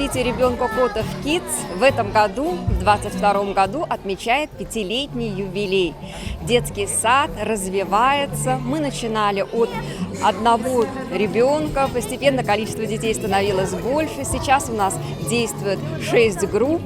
развития ребенка Котов Kids в этом году, в 2022 году, отмечает 5-летний юбилей. Детский сад развивается. Мы начинали от одного ребенка, постепенно количество детей становилось больше. Сейчас у нас действует 6 групп.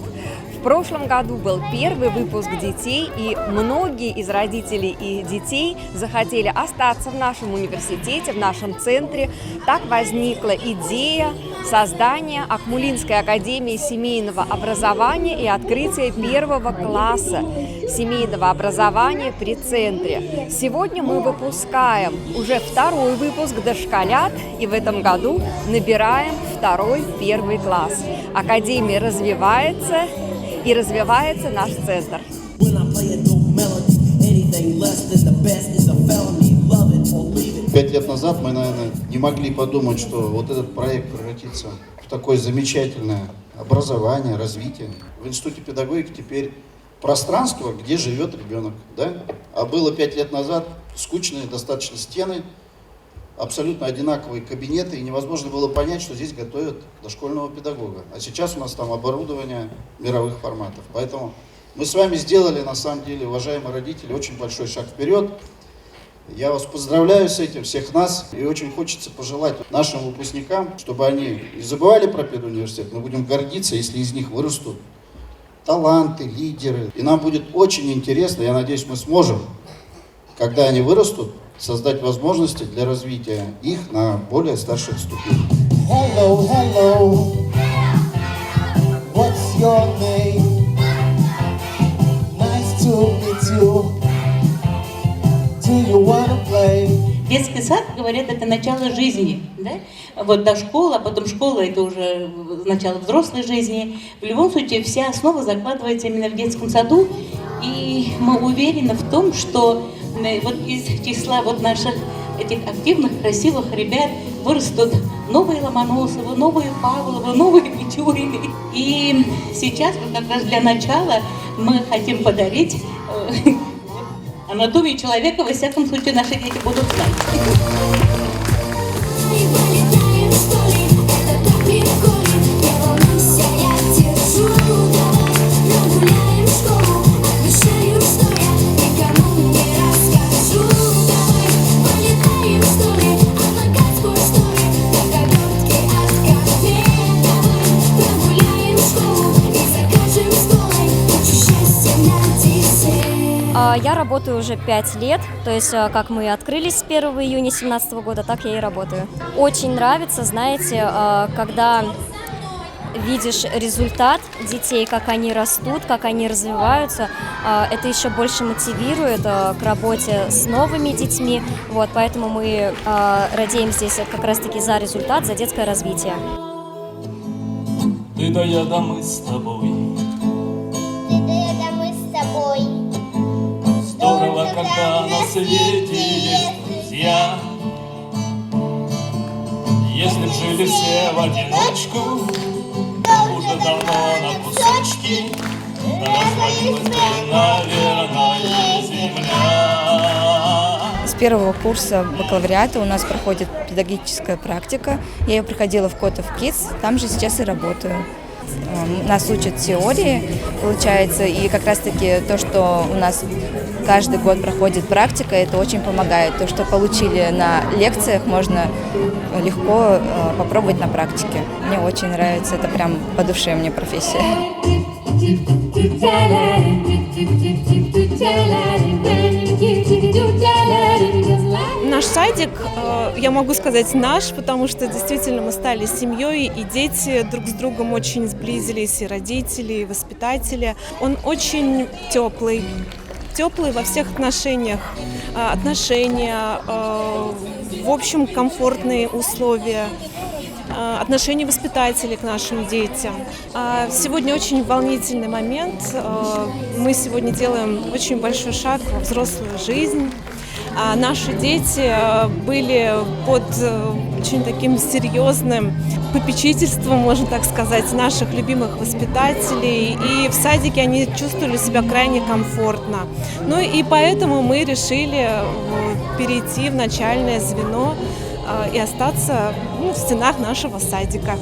В прошлом году был первый выпуск детей, и многие из родителей и детей захотели остаться в нашем университете, в нашем центре. Так возникла идея создания Акмулинской академии семейного образования и открытия первого класса семейного образования при центре. Сегодня мы выпускаем уже второй выпуск дошколят, и в этом году набираем первый класс. Академия развивается, и развивается наш центр. 5 лет назад мы, наверное, не могли подумать, что вот этот проект превратится в такое замечательное образование, развитие. В Институте педагогики теперь пространство, где живет ребенок, да? А было 5 лет назад скучные достаточно стены, абсолютно одинаковые кабинеты, и невозможно было понять, что здесь готовят дошкольного педагога. А сейчас у нас там оборудование мировых форматов. Поэтому мы с вами сделали, на самом деле, уважаемые родители, очень большой шаг вперед. Я вас поздравляю с этим, всех нас, и очень хочется пожелать нашим выпускникам, чтобы они не забывали про педуниверситет. Мы будем гордиться, если из них вырастут таланты, лидеры. И нам будет очень интересно, я надеюсь, мы сможем, когда они вырастут, создать возможности для развития их на более старших ступенях. Hello, hello. What's your name? Nice to meet you. Do you wanna play? Детский сад, говорят, это начало жизни, да? Вот до школы, а потом школа – это уже начало взрослой жизни. В любом случае, вся основа закладывается именно в детском саду, и мы уверены в том, что вот из числа вот наших этих активных, красивых ребят вырастут новые Ломоносовы, новые Павловы, новые Печорины. И сейчас, вот как раз для начала, мы хотим подарить анатомию человека, во всяком случае, наши дети будут знать. Я работаю уже 5 лет, то есть как мы открылись с 1 июня 2017 года, так я и работаю. Очень нравится, знаете, когда видишь результат детей, как они растут, как они развиваются, это еще больше мотивирует к работе с новыми детьми, вот, поэтому мы радеем здесь как раз-таки за результат, за детское развитие. Ты да я, да мы с тобой. Здорово, когда на свете есть друзья. Если б жили все в одиночку, уже давно на кусочки, да развалилась бы, наверное, земля. С первого курса бакалавриата у нас проходит педагогическая практика. Я ее проходила в Котов Kids, там же сейчас и работаю. Нас учат теории, получается, и как раз-таки то, что у нас каждый год проходит практика, это очень помогает. То, что получили на лекциях, можно легко попробовать на практике. Мне очень нравится, это прям по душе мне профессия. Наш садик, я могу сказать наш, потому что действительно мы стали семьей, и дети друг с другом очень сблизились, и родители, и воспитатели. Он очень теплый во всех отношениях. Отношения, в общем, комфортные условия, отношения воспитателей к нашим детям. Сегодня очень волнительный момент. Мы сегодня делаем очень большой шаг во взрослую жизнь. Наши дети были под очень таким серьезным попечительством, можно так сказать, наших любимых воспитателей. И в садике они чувствовали себя крайне комфортно. Ну и поэтому мы решили перейти в начальное звено и остаться в стенах нашего садика.